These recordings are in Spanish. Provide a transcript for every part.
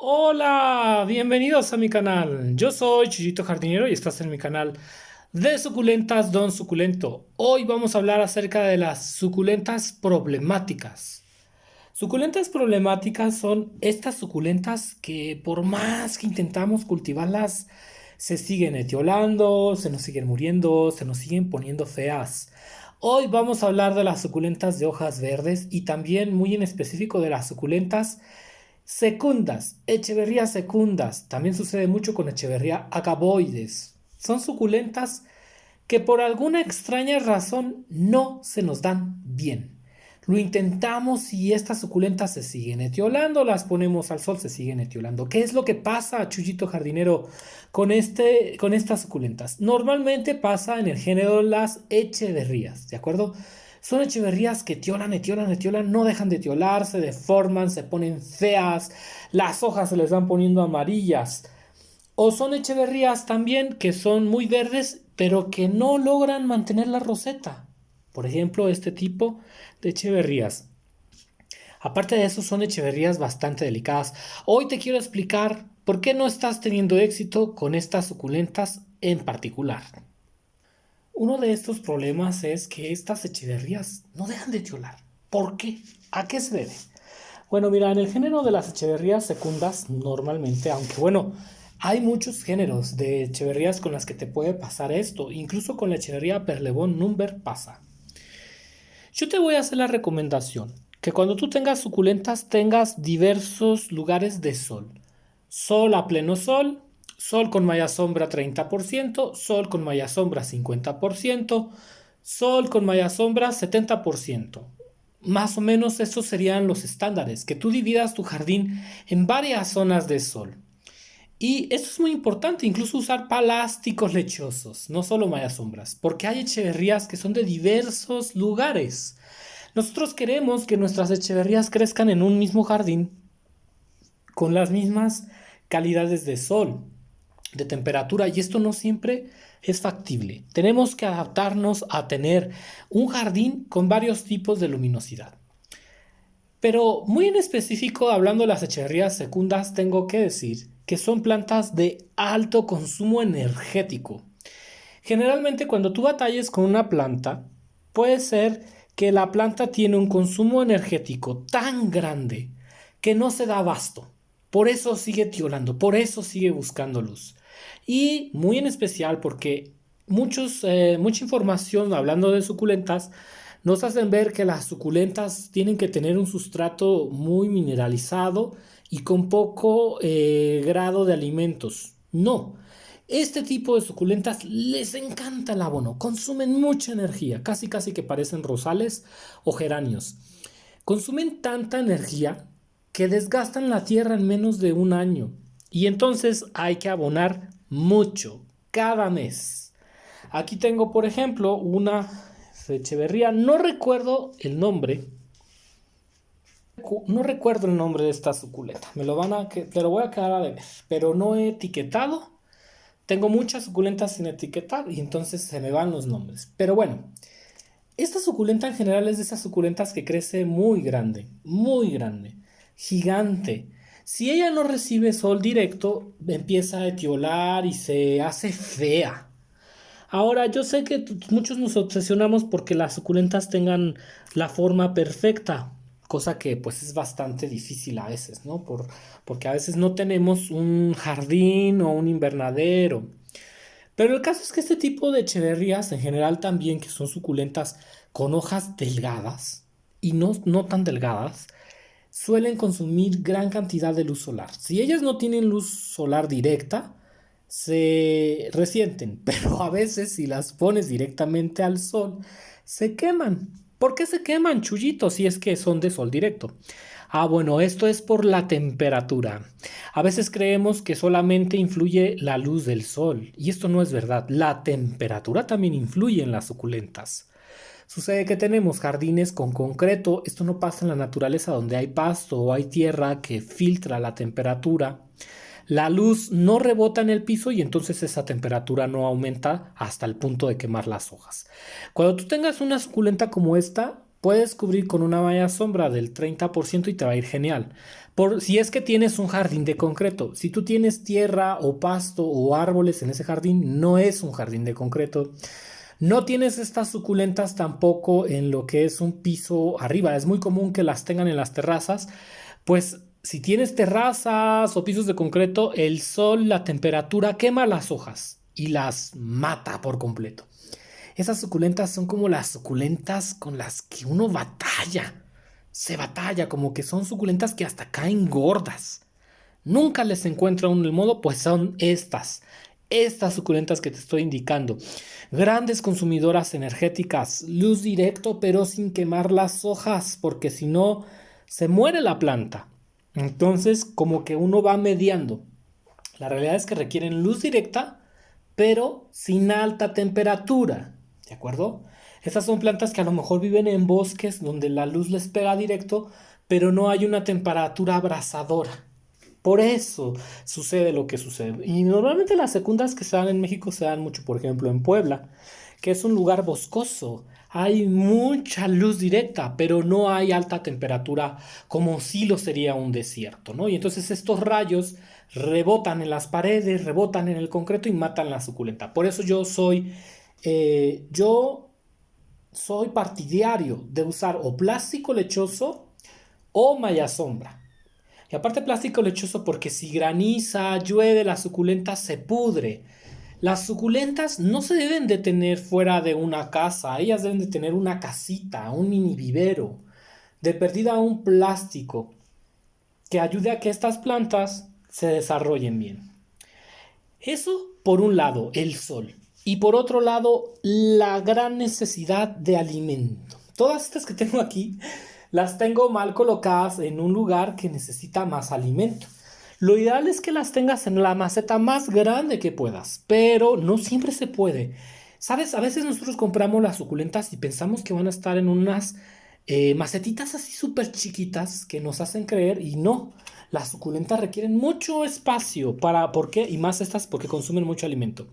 Hola, bienvenidos a mi canal. Yo soy Chuyito Jardinero y estás en mi canal de suculentas Don Suculento. Hoy vamos a hablar acerca de las suculentas problemáticas. Suculentas problemáticas son estas suculentas que por más que intentamos cultivarlas, se siguen etiolando, se nos siguen muriendo, se nos siguen poniendo feas. Hoy vamos a hablar de las suculentas de hojas verdes y también muy en específico de las suculentas secundas, Echeverría secundas. También sucede mucho con Echeverría agaboides. Son suculentas que por alguna extraña razón no se nos dan bien. Lo intentamos y estas suculentas se siguen etiolando, las ponemos al sol, se siguen etiolando. ¿Qué es lo que pasa, Chuyito Jardinero, con estas suculentas? Normalmente pasa en el género de las echeverrías, ¿de acuerdo? Son echeverrías que etiolan, etiolan, etiolan, no dejan de etiolar, se deforman, se ponen feas, las hojas se les van poniendo amarillas. O son echeverrías también que son muy verdes, pero que no logran mantener la roseta. Por ejemplo, este tipo de echeverrías. Aparte de eso, son echeverrías bastante delicadas. Hoy te quiero explicar por qué no estás teniendo éxito con estas suculentas en particular. Uno de estos problemas es que estas echeverrías no dejan de tiolar. ¿Por qué? ¿A qué se debe? Bueno, mira, en el género de las echeverrías secundas, normalmente, aunque bueno, hay muchos géneros de echeverrías con las que te puede pasar esto, incluso con la echeverría Perlebón Number pasa. Yo te voy a hacer la recomendación que cuando tú tengas suculentas tengas diversos lugares de sol. Sol a pleno sol, sol con malla sombra 30%, sol con malla sombra 50%, sol con malla sombra 70%. Más o menos esos serían los estándares, que tú dividas tu jardín en varias zonas de sol. Y esto es muy importante, incluso usar plásticos lechosos, no solo mallas sombras, porque hay echeverrías que son de diversos lugares. Nosotros queremos que nuestras echeverrías crezcan en un mismo jardín con las mismas calidades de sol, de temperatura, y esto no siempre es factible. Tenemos que adaptarnos a tener un jardín con varios tipos de luminosidad. Pero muy en específico, hablando de las echeverrías secundas, tengo que decir que son plantas de alto consumo energético. Generalmente cuando tú batalles con una planta, puede ser que la planta tiene un consumo energético tan grande que no se da abasto. Por eso sigue tiolando, por eso sigue buscando luz. Y muy en especial porque mucha información hablando de suculentas nos hacen ver que las suculentas tienen que tener un sustrato muy mineralizado y con poco grado de alimentos. No, este tipo de suculentas les encanta el abono, consumen mucha energía, casi casi que parecen rosales o geranios. Consumen tanta energía que desgastan la tierra en menos de un año y entonces hay que abonar mucho cada mes. Aquí tengo, por ejemplo, una Echeverría, no recuerdo el nombre de esta suculenta, me lo voy a quedar a deber, pero no he etiquetado. Tengo muchas suculentas sin etiquetar y entonces se me van los nombres. Pero bueno, esta suculenta en general es de esas suculentas que crece muy grande, gigante. Si ella no recibe sol directo, empieza a etiolar y se hace fea. Ahora, yo sé que muchos nos obsesionamos porque las suculentas tengan la forma perfecta, cosa que pues es bastante difícil a veces, ¿no? Porque a veces no tenemos un jardín o un invernadero. Pero el caso es que este tipo de echeverrías en general también, que son suculentas con hojas delgadas y no tan delgadas, suelen consumir gran cantidad de luz solar. Si ellas no tienen luz solar directa, se resienten, pero a veces si las pones directamente al sol, se queman. ¿Por qué se queman, chullitos, si es que son de sol directo? Ah, bueno, esto es por la temperatura. A veces creemos que solamente influye la luz del sol, y esto no es verdad. La temperatura también influye en las suculentas. Sucede que tenemos jardines con concreto, esto no pasa en la naturaleza donde hay pasto o hay tierra que filtra la temperatura. La luz no rebota en el piso y entonces esa temperatura no aumenta hasta el punto de quemar las hojas. Cuando tú tengas una suculenta como esta, puedes cubrir con una malla sombra del 30% y te va a ir genial. Si es que tienes un jardín de concreto, si tú tienes tierra o pasto o árboles en ese jardín, no es un jardín de concreto. No tienes estas suculentas tampoco en lo que es un piso arriba. Es muy común que las tengan en las terrazas. Pues si tienes terrazas o pisos de concreto, el sol, la temperatura quema las hojas y las mata por completo. Esas suculentas son como las suculentas con las que uno batalla. Se batalla, como que son suculentas que hasta caen gordas. Nunca les encuentra uno el modo, pues son estas suculentas que te estoy indicando. Grandes consumidoras energéticas, luz directo pero sin quemar las hojas, porque si no se muere la planta. Entonces como que uno va mediando. La realidad es que requieren luz directa pero sin alta temperatura, ¿de acuerdo? Estas son plantas que a lo mejor viven en bosques donde la luz les pega directo, pero no hay una temperatura abrasadora. Por eso sucede lo que sucede. Y normalmente las secundas que se dan en México se dan mucho, por ejemplo, en Puebla, que es un lugar boscoso. Hay mucha luz directa, pero no hay alta temperatura como si lo sería un desierto, ¿no? Y entonces estos rayos rebotan en las paredes, rebotan en el concreto y matan la suculenta. Por eso yo soy partidario de usar o plástico lechoso o malla sombra. Y aparte plástico lechoso porque si graniza, llueve, la suculenta se pudre. Las suculentas no se deben de tener fuera de una casa, ellas deben de tener una casita, un mini vivero, de perdida un plástico que ayude a que estas plantas se desarrollen bien. Eso por un lado, el sol. Y por otro lado, la gran necesidad de alimento. Todas estas que tengo aquí las tengo mal colocadas en un lugar que necesita más alimento. Lo ideal es que las tengas en la maceta más grande que puedas, pero no siempre se puede. ¿Sabes? A veces nosotros compramos las suculentas y pensamos que van a estar en unas macetitas así súper chiquitas que nos hacen creer y no. Las suculentas requieren mucho espacio ¿por qué? Y más estas porque consumen mucho alimento.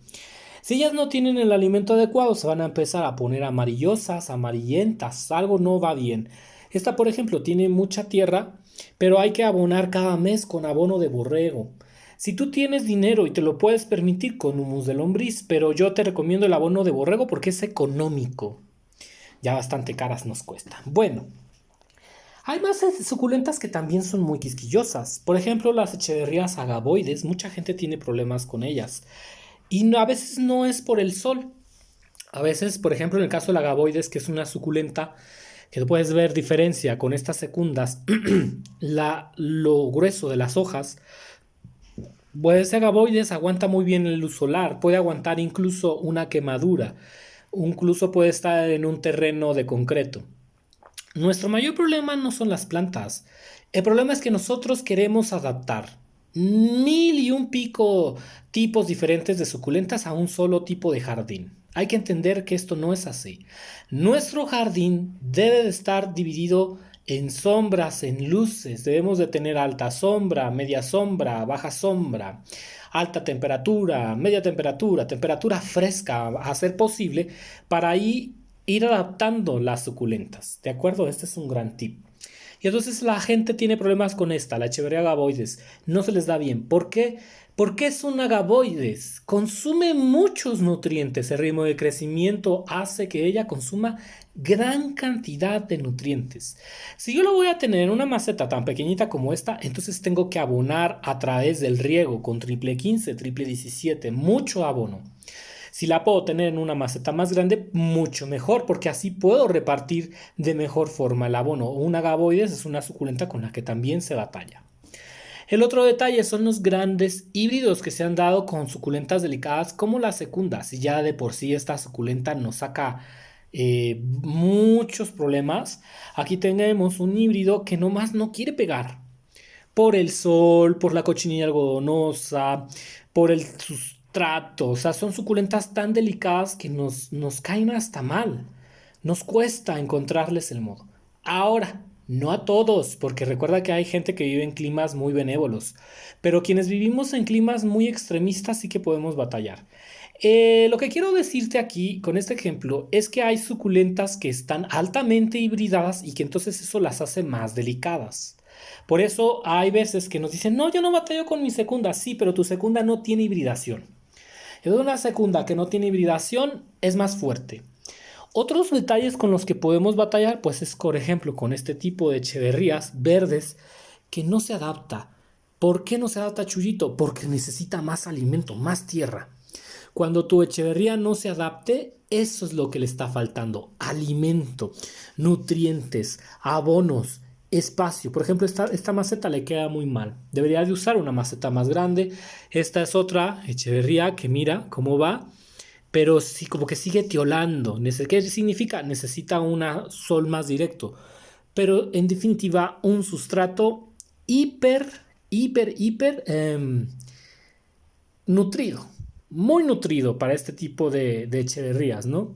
Si ellas no tienen el alimento adecuado, se van a empezar a poner amarillosas, amarillentas, algo no va bien. Esta, por ejemplo, tiene mucha tierra, pero hay que abonar cada mes con abono de borrego. Si tú tienes dinero y te lo puedes permitir con humus de lombriz, pero yo te recomiendo el abono de borrego porque es económico. Ya bastante caras nos cuesta. Bueno, hay más suculentas que también son muy quisquillosas. Por ejemplo, las echeverrías agavoides, mucha gente tiene problemas con ellas. Y a veces no es por el sol. A veces, por ejemplo, en el caso del agavoides, que es una suculenta, que tú puedes ver diferencia con estas secundas, lo grueso de las hojas, pues ese agavoides aguanta muy bien el luz solar, puede aguantar incluso una quemadura, incluso puede estar en un terreno de concreto. Nuestro mayor problema no son las plantas, el problema es que nosotros queremos adaptar mil y un pico tipos diferentes de suculentas a un solo tipo de jardín. Hay que entender que esto no es así. Nuestro jardín debe de estar dividido en sombras, en luces. Debemos de tener alta sombra, media sombra, baja sombra, alta temperatura, media temperatura, temperatura fresca, a ser posible, para ir adaptando las suculentas. ¿De acuerdo? Este es un gran tip. Y entonces la gente tiene problemas con esta, la Echeverria agavoides. No se les da bien. ¿Por qué? Porque es un agavoides. Consume muchos nutrientes. El ritmo de crecimiento hace que ella consuma gran cantidad de nutrientes. Si yo lo voy a tener en una maceta tan pequeñita como esta, entonces tengo que abonar a través del riego con triple 15, triple 17, mucho abono. Si la puedo tener en una maceta más grande, mucho mejor, porque así puedo repartir de mejor forma el abono. Un agavoides es una suculenta con la que también se batalla. El otro detalle son los grandes híbridos que se han dado con suculentas delicadas como la secunda. Si ya de por sí esta suculenta nos saca muchos problemas, aquí tenemos un híbrido que nomás no quiere pegar. Por el sol, por la cochinilla algodonosa, por el sustrato. O sea, son suculentas tan delicadas que nos caen hasta mal. Nos cuesta encontrarles el modo. Ahora, no a todos, porque recuerda que hay gente que vive en climas muy benévolos, pero quienes vivimos en climas muy extremistas sí que podemos batallar. Lo que quiero decirte aquí con este ejemplo es que hay suculentas que están altamente hibridadas y que entonces eso las hace más delicadas. Por eso hay veces que nos dicen, no, yo no batallo con mi secunda, sí, pero tu segunda no tiene hibridación. Es una segunda que no tiene hibridación, es más fuerte. Otros detalles con los que podemos batallar, pues es, por ejemplo, con este tipo de echeverrías verdes que no se adapta. ¿Por qué no se adapta, Chuyito? Porque necesita más alimento, más tierra. Cuando tu echeverría no se adapte, eso es lo que le está faltando. Alimento, nutrientes, abonos, espacio. Por ejemplo, esta maceta le queda muy mal. Debería de usar una maceta más grande. Esta es otra echeverría que mira cómo va, pero sí como que sigue tiolando. ¿Qué significa? Necesita un sol más directo. Pero en definitiva, un sustrato hiper nutrido, muy nutrido para este tipo de echeverrías, ¿no?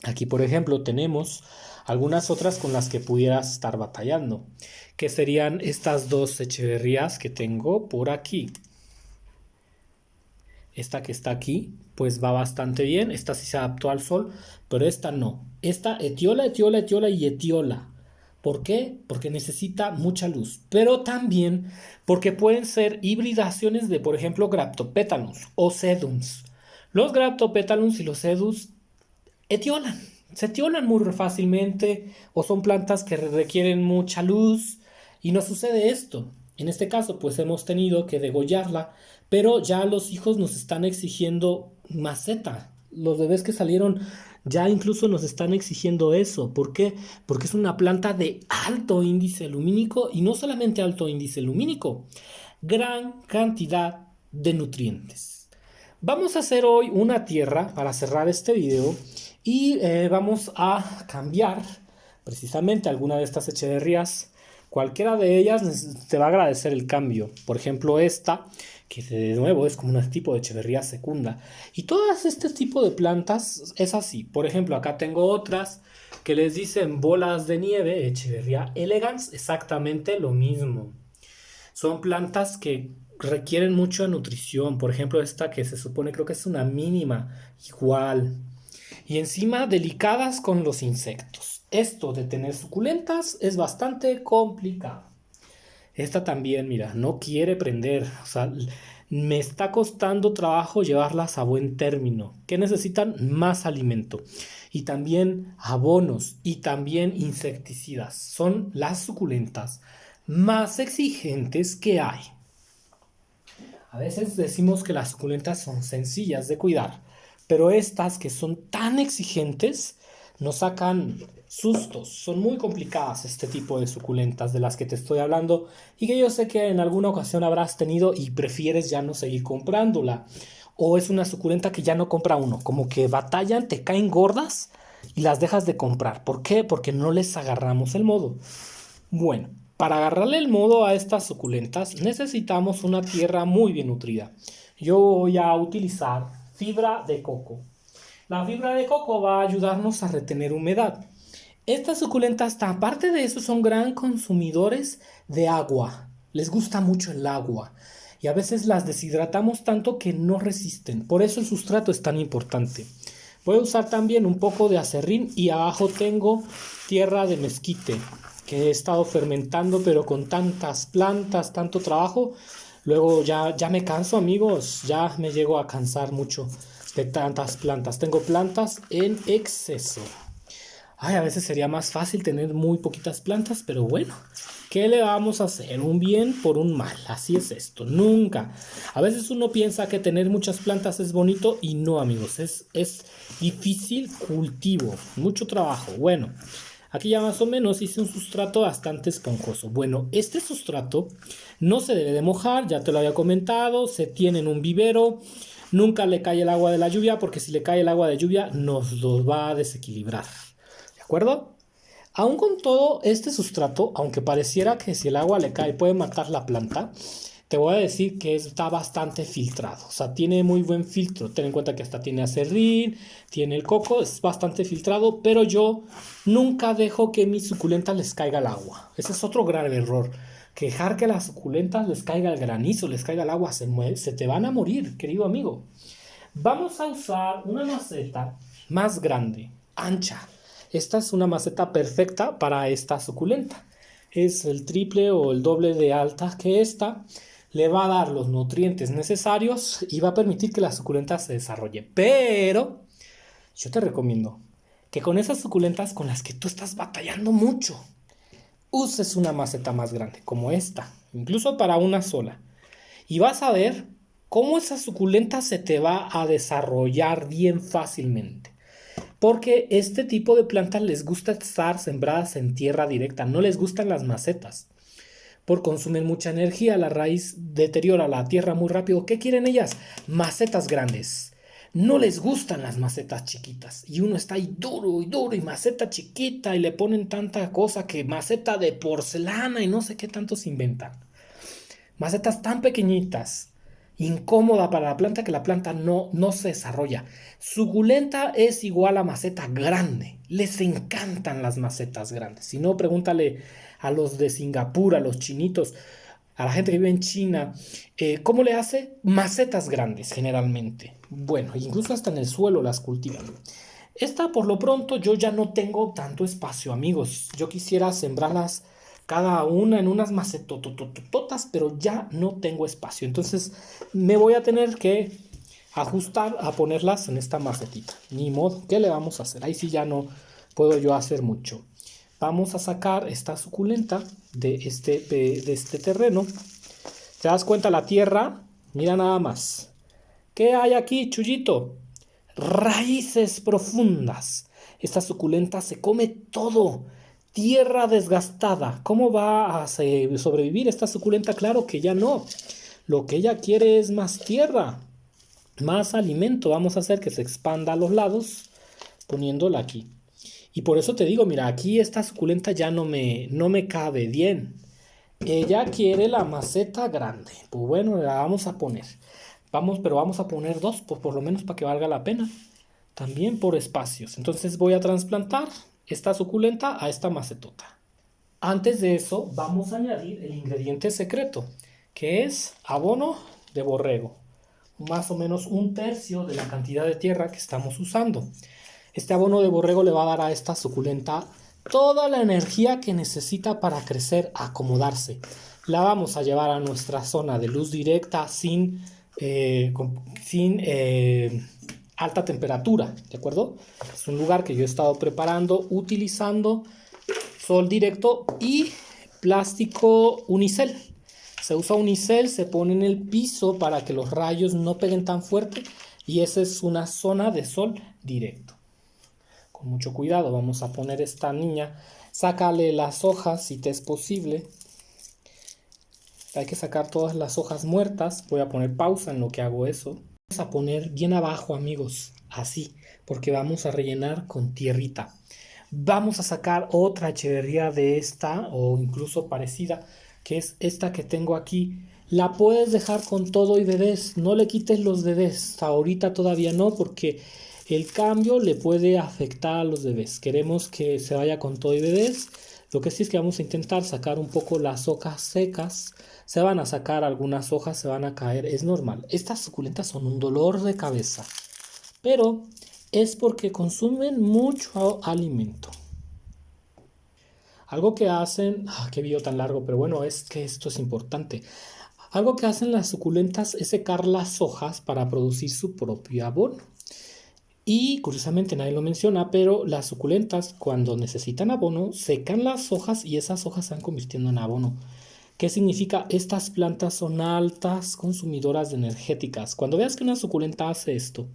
Aquí, por ejemplo, tenemos algunas otras con las que pudieras estar batallando, que serían estas dos echeverrías que tengo por aquí. Esta que está aquí, pues va bastante bien. Esta sí se adaptó al sol, pero esta no. Esta etiola y etiola. ¿Por qué? Porque necesita mucha luz, pero también porque pueden ser hibridaciones de, por ejemplo, Graptopétalus o Sedums. Los Graptopétalus y los Sedums etiolan, se etiolan muy fácilmente o son plantas que requieren mucha luz y no sucede esto. En este caso, pues hemos tenido que degollarla, pero ya los hijos nos están exigiendo maceta. Los bebés que salieron ya incluso nos están exigiendo eso. ¿Por qué? Porque es una planta de alto índice lumínico y no solamente alto índice lumínico, gran cantidad de nutrientes. Vamos a hacer hoy una tierra para cerrar este video y vamos a cambiar precisamente alguna de estas echeverrías. Cualquiera de ellas te va a agradecer el cambio. Por ejemplo, esta, que de nuevo es como un tipo de echeverría secunda. Y todas este tipo de plantas es así. Por ejemplo, acá tengo otras que les dicen bolas de nieve, echeverría elegans, exactamente lo mismo. Son plantas que requieren mucha nutrición. Por ejemplo, esta que se supone creo que es una mínima, igual. Y encima delicadas con los insectos. Esto de tener suculentas es bastante complicado. Esta también, mira, no quiere prender. O sea, me está costando trabajo llevarlas a buen término. Que necesitan más alimento. Y también abonos y también insecticidas. Son las suculentas más exigentes que hay. A veces decimos que las suculentas son sencillas de cuidar, pero estas que son tan exigentes nos sacan sustos. Son muy complicadas este tipo de suculentas de las que te estoy hablando y que yo sé que en alguna ocasión habrás tenido y prefieres ya no seguir comprándola. O es una suculenta que ya no compra uno, como que batallan, te caen gordas y las dejas de comprar. ¿Por qué? Porque no les agarramos el modo. Bueno, para agarrarle el modo a estas suculentas necesitamos una tierra muy bien nutrida. Yo voy a utilizar fibra de coco. La fibra de coco va a ayudarnos a retener humedad. Estas suculentas, aparte de eso, son gran consumidores de agua. Les gusta mucho el agua. Y a veces las deshidratamos tanto que no resisten. Por eso el sustrato es tan importante. Voy a usar también un poco de acerrín y abajo tengo tierra de mezquite que he estado fermentando, pero con tantas plantas, tanto trabajo, luego ya me canso, amigos, ya me llego a cansar mucho de tantas plantas. Tengo plantas en exceso. Ay, a veces sería más fácil tener muy poquitas plantas, pero bueno, ¿qué le vamos a hacer? Un bien por un mal, así es esto, nunca. A veces uno piensa que tener muchas plantas es bonito y no, amigos, es difícil cultivo, mucho trabajo. Bueno, aquí ya más o menos hice un sustrato bastante esponjoso. Bueno, este sustrato no se debe de mojar, ya te lo había comentado, se tiene en un vivero, nunca le cae el agua de la lluvia porque si le cae el agua de lluvia nos lo va a desequilibrar. ¿De acuerdo? Aún con todo este sustrato, aunque pareciera que si el agua le cae puede matar la planta, te voy a decir que está bastante filtrado. O sea, tiene muy buen filtro. Ten en cuenta que hasta tiene acerrín, tiene el coco, es bastante filtrado, pero yo nunca dejo que mis suculentas les caiga el agua. Ese es otro grave error. Que dejar que las suculentas les caiga el granizo, les caiga el agua, se te van a morir, querido amigo. Vamos a usar una maceta más grande, ancha. Esta es una maceta perfecta para esta suculenta. Es el triple o el doble de alta que esta. Le va a dar los nutrientes necesarios y va a permitir que la suculenta se desarrolle. Pero yo te recomiendo que con esas suculentas con las que tú estás batallando mucho, uses una maceta más grande, como esta, incluso para una sola. Y vas a ver cómo esa suculenta se te va a desarrollar bien fácilmente. Porque este tipo de plantas les gusta estar sembradas en tierra directa, no les gustan las macetas. Por consumen mucha energía, la raíz deteriora la tierra muy rápido. ¿Qué quieren ellas? Macetas grandes. No les gustan las macetas chiquitas. Y uno está ahí duro y duro y maceta chiquita y le ponen tanta cosa que maceta de porcelana y no sé qué tanto se inventan. Macetas tan pequeñitas, incómoda para la planta que la planta no se desarrolla. Suculenta es igual a maceta grande. Les encantan las macetas grandes. Si no, pregúntale a los de Singapur, a los chinitos, a la gente que vive en China, ¿cómo le hace? Macetas grandes generalmente. Bueno, incluso hasta en el suelo las cultivan. Esta por lo pronto yo ya no tengo tanto espacio, amigos. Yo quisiera sembrarlas cada una en unas macetototototas, pero ya no tengo espacio. Entonces me voy a tener que ajustar a ponerlas en esta macetita. Ni modo, ¿qué le vamos a hacer? Ahí sí ya no puedo yo hacer mucho. Vamos a sacar esta suculenta de este terreno. ¿Te das cuenta la tierra? Mira nada más. ¿Qué hay aquí, Chuyito? Raíces profundas. Esta suculenta se come todo. Tierra desgastada. ¿Cómo va a sobrevivir esta suculenta? Claro que ya no. Lo que ella quiere es más tierra, más alimento. Vamos a hacer que se expanda a los lados poniéndola aquí. Y por eso te digo, mira, aquí esta suculenta ya no me cabe bien. Ella quiere la maceta grande. Pues bueno, la vamos a poner. Pero vamos a poner dos, pues por lo menos para que valga la pena. También por espacios. Entonces voy a trasplantar esta suculenta a esta macetota. Antes de eso, vamos a añadir el ingrediente secreto, que es abono de borrego. Más o menos un tercio de la cantidad de tierra que estamos usando. Este abono de borrego le va a dar a esta suculenta toda la energía que necesita para crecer, acomodarse. La vamos a llevar a nuestra zona de luz directa sin alta temperatura, ¿de acuerdo? Es un lugar que yo he estado preparando utilizando sol directo y plástico unicel. Se usa unicel, se pone en el piso para que los rayos no peguen tan fuerte y esa es una zona de sol directo. Con mucho cuidado vamos a poner esta niña. Sácale las hojas si te es posible. Hay que sacar todas las hojas muertas. Voy a poner pausa en lo que hago eso. Vamos a poner bien abajo, amigos, así, porque vamos a rellenar con tierrita. Vamos a sacar otra echeverría de esta o incluso parecida, que es esta que tengo aquí. La puedes dejar con todo y bebés, no le quites los bebés, ahorita todavía no, porque el cambio le puede afectar a los bebés. Queremos que se vaya con todo y bebés. Lo que sí es que vamos a intentar sacar un poco las hojas secas. Se van a sacar algunas hojas, se van a caer, es normal. Estas suculentas son un dolor de cabeza, pero es porque consumen mucho alimento. Algo que hacen, qué video tan largo, pero bueno, es que esto es importante. Algo que hacen las suculentas es secar las hojas para producir su propio abono. Y curiosamente nadie lo menciona, pero las suculentas cuando necesitan abono secan las hojas y esas hojas se van convirtiendo en abono. ¿Qué significa? Estas plantas son altas consumidoras de energéticas. Cuando veas que una suculenta hace esto,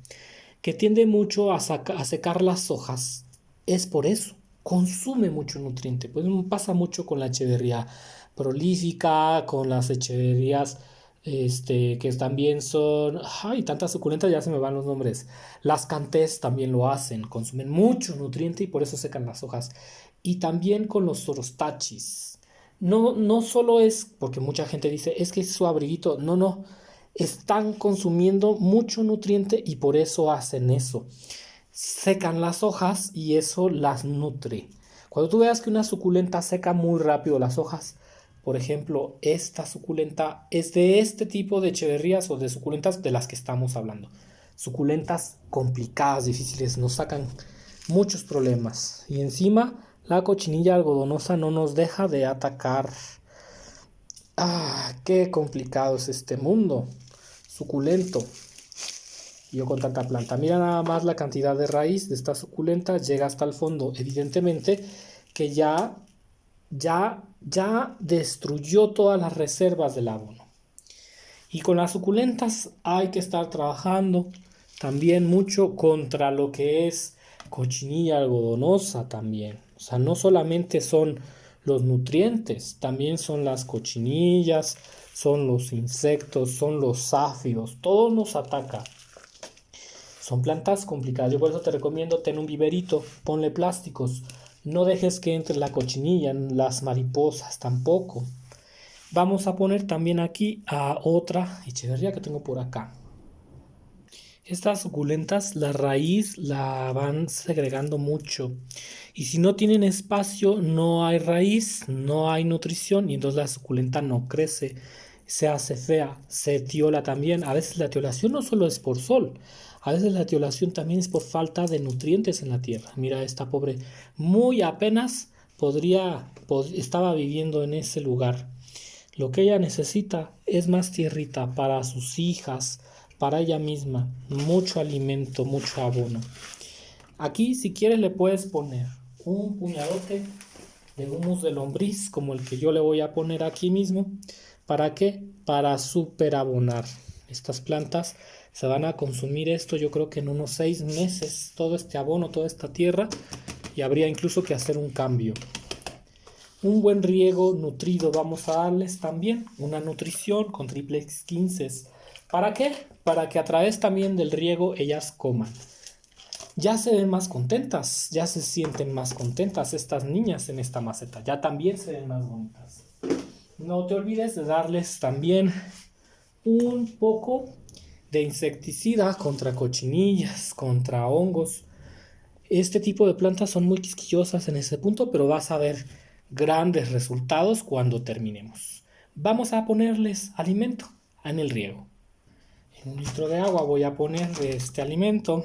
que tiende mucho a secar las hojas, es por eso. Consume mucho nutriente. Pues pasa mucho con la echeverría prolífica, con las echeverrías que también son... Ay, tantas suculentas, ya se me van los nombres. Las cantés también lo hacen, consumen mucho nutriente y por eso secan las hojas. Y también con los sorostachis. No solo es porque mucha gente dice, es que es su abriguito. No, no. Están consumiendo mucho nutriente y por eso hacen eso. Secan las hojas y eso las nutre. Cuando tú veas que una suculenta seca muy rápido las hojas, por ejemplo, esta suculenta es de este tipo de echeverrías o de suculentas de las que estamos hablando. suculentas complicadas, difíciles, nos sacan muchos problemas. Y encima la cochinilla algodonosa no nos deja de atacar. Qué complicado es este mundo suculento. Yo con tanta planta. Mira nada más la cantidad de raíz de esta suculenta. Llega hasta el fondo. Evidentemente que ya destruyó todas las reservas del abono. Y con las suculentas hay que estar trabajando también mucho contra lo que es cochinilla algodonosa también. O sea, no solamente son los nutrientes, también son las cochinillas, son los insectos, son los áfidos, todo nos ataca. Son plantas complicadas, yo por eso te recomiendo tener un viverito, ponle plásticos, no dejes que entre la cochinilla, las mariposas tampoco. Vamos a poner también aquí a otra echeverría que tengo por acá. Estas suculentas, la raíz la van segregando mucho. Y si no tienen espacio, no hay raíz, no hay nutrición y entonces la suculenta no crece, se hace fea, se tiola también. A veces la tiolación no solo es por sol, a veces la tiolación también es por falta de nutrientes en la tierra. Mira, esta pobre muy apenas estaba viviendo en ese lugar. Lo que ella necesita es más tierrita para sus hijas, para ella misma, mucho alimento, mucho abono. Aquí si quieres le puedes poner un puñadote de humus de lombriz como el que yo le voy a poner aquí mismo. ¿Para qué? Para superabonar. Estas plantas se van a consumir esto yo creo que en unos 6 meses, todo este abono, toda esta tierra, y habría incluso que hacer un cambio. Un buen riego nutrido vamos a darles también, una nutrición con triplex 15. ¿Para qué? Para que a través también del riego ellas coman. Ya se ven más contentas, ya se sienten más contentas estas niñas en esta maceta, ya también se ven más bonitas. No te olvides de darles también un poco de insecticida contra cochinillas, contra hongos. Este tipo de plantas son muy quisquillosas en ese punto, pero vas a ver grandes resultados cuando terminemos. Vamos a ponerles alimento en el riego. En 1 litro de agua voy a poner este alimento.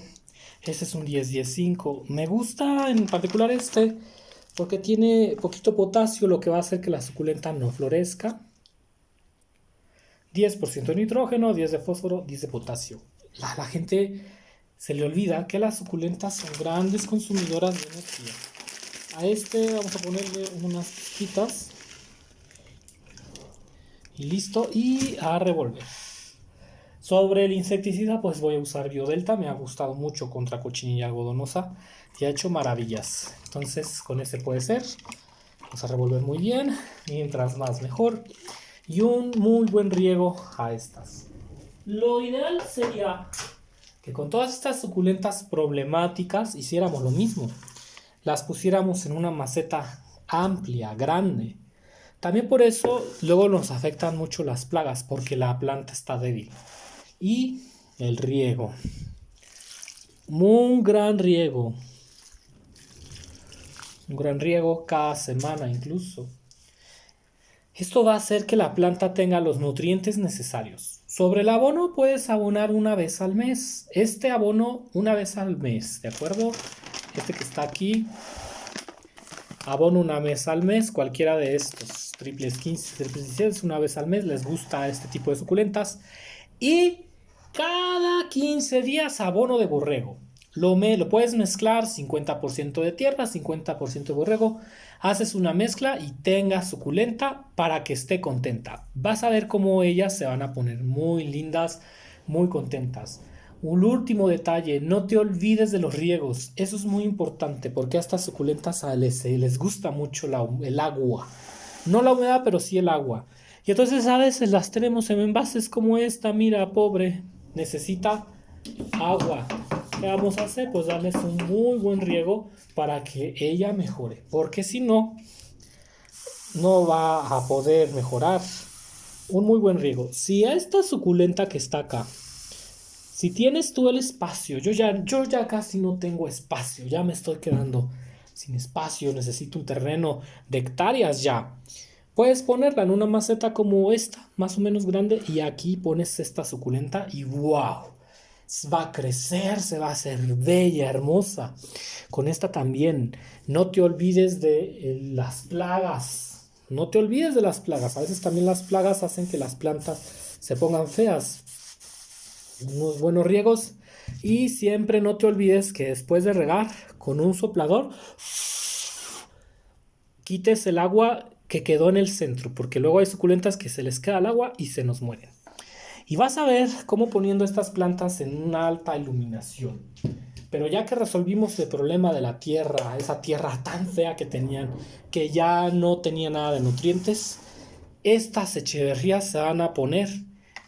Este es un 10-10-5. Me gusta en particular este porque tiene poquito potasio, lo que va a hacer que la suculenta no florezca. 10% de nitrógeno, 10 de fósforo, 10 de potasio. La gente se le olvida que las suculentas son grandes consumidoras de energía. A este vamos a ponerle unas pizquitas. Y listo. Y a revolver. Sobre el insecticida, pues voy a usar Biodelta. Me ha gustado mucho contra cochinilla algodonosa y ha hecho maravillas. Entonces, con este puede ser. Vamos a revolver muy bien. Mientras más, mejor. Y un muy buen riego a estas. Lo ideal sería que con todas estas suculentas problemáticas hiciéramos lo mismo. Las pusiéramos en una maceta amplia, grande. También por eso luego nos afectan mucho las plagas, porque la planta está débil. Y el riego. Un gran riego. Un gran riego cada semana incluso. Esto va a hacer que la planta tenga los nutrientes necesarios. Sobre el abono puedes abonar una vez al mes. Este abono una vez al mes, ¿de acuerdo? Este que está aquí, abono una vez al mes, cualquiera de estos. Triples 15, triples 16, una vez al mes. Les gusta este tipo de suculentas. Y cada 15 días abono de borrego. Lo puedes mezclar 50% de tierra, 50% de borrego. Haces una mezcla y tengas suculenta para que esté contenta. Vas a ver cómo ellas se van a poner muy lindas, muy contentas. Un último detalle, no te olvides de los riegos. Eso es muy importante porque a estas suculentas les gusta mucho el agua. No la humedad, pero sí el agua. Y entonces a veces las tenemos en envases como esta. Mira, pobre, necesita agua. ¿Qué vamos a hacer? Pues darles un muy buen riego para que ella mejore. Porque si no, no va a poder mejorar. Un muy buen riego. Si a esta suculenta que está acá, si tienes tú el espacio, yo ya casi no tengo espacio, ya me estoy quedando sin espacio, necesito un terreno de hectáreas ya. Puedes ponerla en una maceta como esta, más o menos grande, y aquí pones esta suculenta y ¡wow! va a crecer, se va a hacer bella, hermosa. Con esta también, no te olvides de las plagas. No te olvides de las plagas. A veces también las plagas hacen que las plantas se pongan feas. Unos buenos riegos. Y siempre no te olvides que después de regar con un soplador, quites el agua que quedó en el centro, porque luego hay suculentas que se les queda el agua y se nos mueren. Y vas a ver cómo poniendo estas plantas en una alta iluminación. Pero ya que resolvimos el problema de la tierra, esa tierra tan fea que tenían, que ya no tenía nada de nutrientes, estas echeverrías se van a poner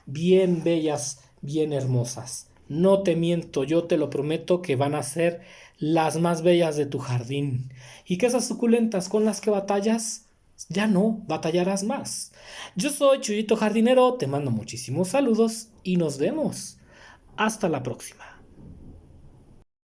bien bellas, bien hermosas. No te miento, yo te lo prometo que van a ser las más bellas de tu jardín. Y que esas suculentas con las que batallas, ya no batallarás más. Yo soy Chuyito Jardinero, te mando muchísimos saludos y nos vemos. Hasta la próxima.